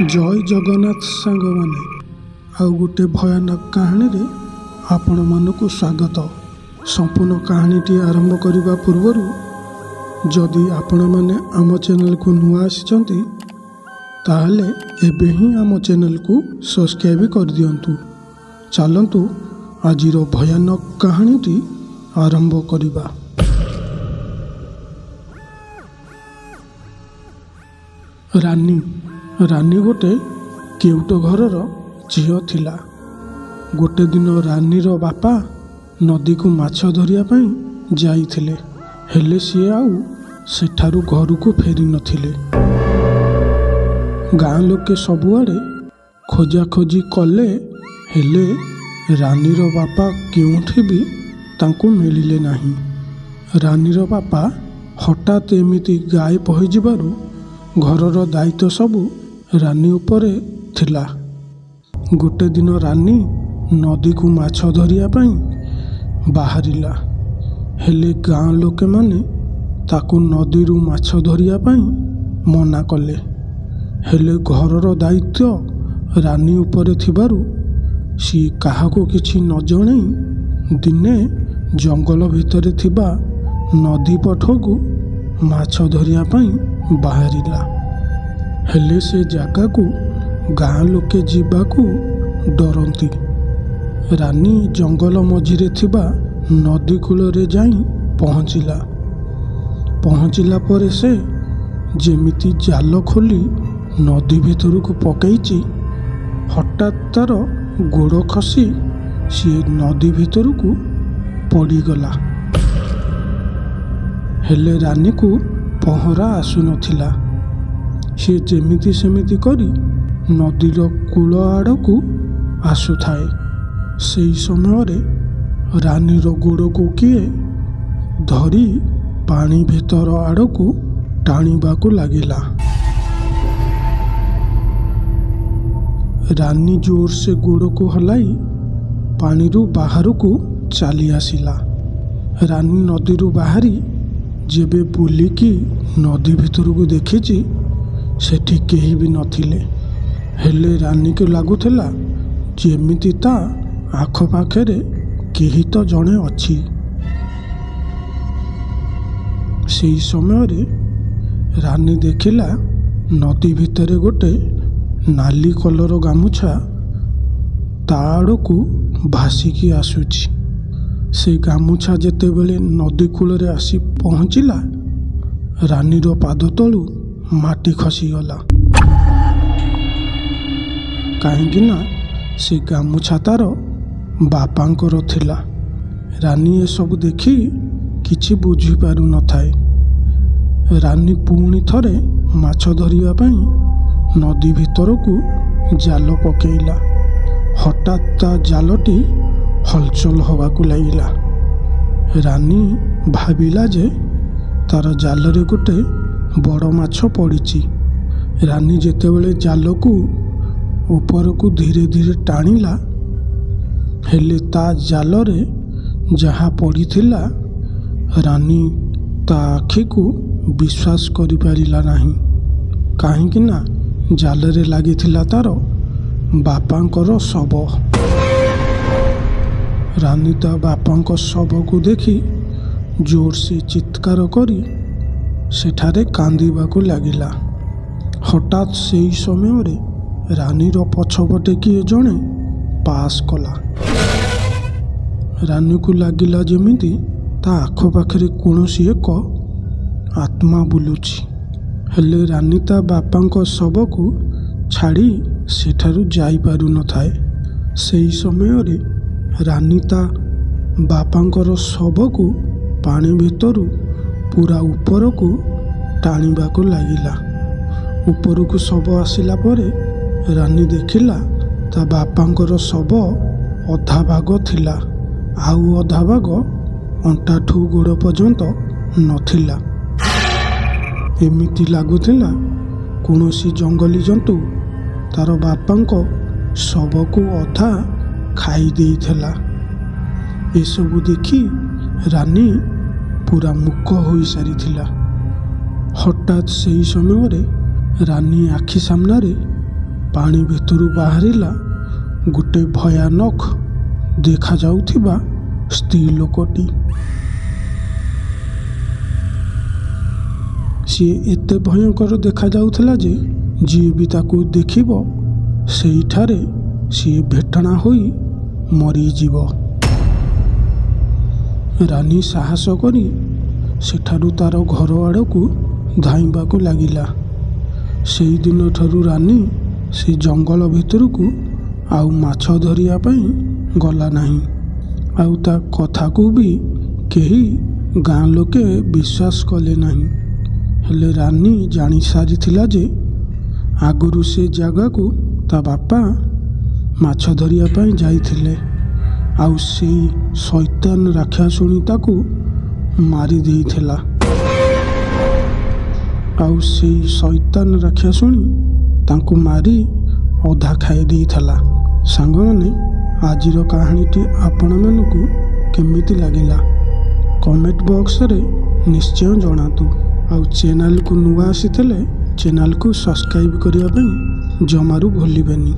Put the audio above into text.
जय जगन्नाथ सांग माने आउ गोटे भयानक कहानी रे आपण मानकु स्वागत। संपूर्ण कहानीटी आरंभ करने पूर्वर जदि आपण माने आम चैनल को नुआ आसिचंती ताहले एबे ही आम चैनल को सब्सक्राइब कर दियंतु। चलंतु आजिर भयानक कहानीटी आरंभ करिबा। रानी गोटे केउट घरर झील थिला। गोटे दिन रानीर बापा नदी को माछ धरिया पई जाइथिले, हेले सी आउ सेठारु घर को फेरी नथिले। गाँ लोके सबुआड़े खोजा खोजी कले, हेले रानीर बापा केउठी भी तांको मिलिले नाही। रानीर बापा हठात एमिति गायब हो जिबारु घरर दायित्व सबू रानी उपरे थिला। गोटे दिन रानी नदी को माछ धरिया पई बाहरिला, हेले गाँ लोके माने ताकू नदीरू माछ धरिया पई मना कले। हेले घरर दायित्व रानी उपरे थिबारु सी काहाको किछि न जणेई दिने जंगल भितरे थिबा नदी पठकू माछ धरिया पई बाहरिला। हेले से जागा को गाँ लोके जीवाकू डरंती। रानी जंगल मझिरे थिबा नदी कूलरे जाई पहुँचिला परे से जेमिति जाल खोली नदी भितर को पकईची, हठात तार गोड़ खसी सी नदी भितर को पड़ीगला। हेले रानी को पहरा आसु नथिला। सी जेमिति सेमिति करी नदीर कूल आड़कू आसुथाए। सेई समय रानीर गोड़ को किए धरी पानी भितर आड़कू टाणीबाकू लागिला। रानी जोर से गोड़ को हलाई पानी रू बाहर को चली आसिला। रानी नदी रू बाहरी जेबे बुलिकी नदी भितर को देखिची सेठी केही भी नथिले। हेले रानी को लागुथिला जेमिति ता आख पाखरे केही तो जणे अछि। सेई समय रे रानी देखिला नदी भितरे गोटे नाली कलर गामुछा ताड़कू भासिकी आसुची। से गामुछा जेतेबेले नदी कूल आसी पहुँचिला, रानीर पाद तलू माटी खसीगला। कहीं से गामुछा तार बापांकर थिला। रानी ए सब देखी किछि बुझी पारु नथाए। रानी पुणी थरे माछ धरिया पई नदी भितर को जाल पकेइला। हठात ता जालटी हलचल हवाकू लागिला। रानी भाविला जे तार जालरे गोटे बड़ माछ पड़िची। रानी जेतेबेले जाल को ऊपर को धीरे धीरे टाणिला, हेले ता जालरे जहाँ पड़िथिला रानी ता आखि को विश्वास करि पारिला नाही। काहेकि ना जालरे लागिथिला तार बापांकर शव। रानी ता बापांक शव को देखी जोर से चित्कार करी सेठारे कांदीबाकू लागिला। हठात सेई समय रे रानीर पछपटे किए जणे पास कला। रानी को लागिला जेमिति ता आख पाखरे कौनसी एक आत्मा बुलुची। हेले रानी ता बापांक शव को छाड़ी सेठारु जाई पारु नथाए। सेई समय रे रानी ता बापांकर शव को पानी भितरू पूरा ऊपर को टाणीबाकू लागिला। ऊपर को शव आसिला परे रानी देखिला ता बापांकर शव अधा भाग थिला, आउ अधा भाग अंटाठू गोड़ पर्यंत नथिला। एमिति लागुथिला कौनसी जंगली जंतु तार बापांक शव को अधा खाई देइथिला। ए सबु देखी रानी पूरा मुक हो सारी। हठात से ही समय रे रानी आखि सामने ପାଣି ଭିତରୁ ବାହାରିଲା ଗୋଟେ ଭୟାନକ ଦେଖାଯାଉଥିବା ସ୍ତ୍ରୀ ଲୋକଟି। ସିଏ ଏତେ ଭୟଙ୍କର ଦେଖାଯାଉଥିଲା ଯେ ଯିଏ ବି ତାକୁ ଦେଖିବ ସେଇଠାରେ ସିଏ ଭେଟଣା ହୋଇ ମରିଯିବ। ରାନୀ ସାହସ କରି ସେଠାରୁ ତାର ଘର ଆଡ଼କୁ ଧାଇଁବାକୁ ଲାଗିଲା। ସେଇଦିନଠାରୁ ରାନୀ ସେ ଜଙ୍ଗଲ ଭିତରକୁ ଆଉ ମାଛ ଧରିବା ପାଇଁ ଗଲା ନାହିଁ। ଆଉ ତା କଥାକୁ ବି କେହି ଗାଁ ଲୋକେ ବିଶ୍ୱାସ କଲେ ନାହିଁ। ହେଲେ ରାନୀ ଜାଣିସାରିଥିଲା ଯେ ଆଗରୁ ସେ ଜାଗାକୁ ତା ବାପା ମାଛ ଧରିବା ପାଇଁ ଯାଇଥିଲେ। ଆଉ ସେଇ ଶୈତାନ ରାକ୍ଷାସୁଣୀ ତାକୁ ମାରି ଦେଇଥିଲା। ଆଉ ସେଇ ଶୈତାନ ରାକ୍ଷାସୁଣୀ ତାଙ୍କୁ ମାରି ଅଧା ଖାଇ ଦେଇଥିଲା। ସାଙ୍ଗମାନେ, ଆଜିର କାହାଣୀଟି ଆପଣମାନଙ୍କୁ କେମିତି ଲାଗିଲା କମେଣ୍ଟ ବକ୍ସରେ ନିଶ୍ଚୟ ଜଣାନ୍ତୁ। ଆଉ ଚ୍ୟାନେଲକୁ ନୂଆ ଆସିଥିଲେ ଚ୍ୟାନେଲକୁ ସବସ୍କ୍ରାଇବ୍ କରିବା ପାଇଁ ଜମାରୁ ଭୁଲିବେନି।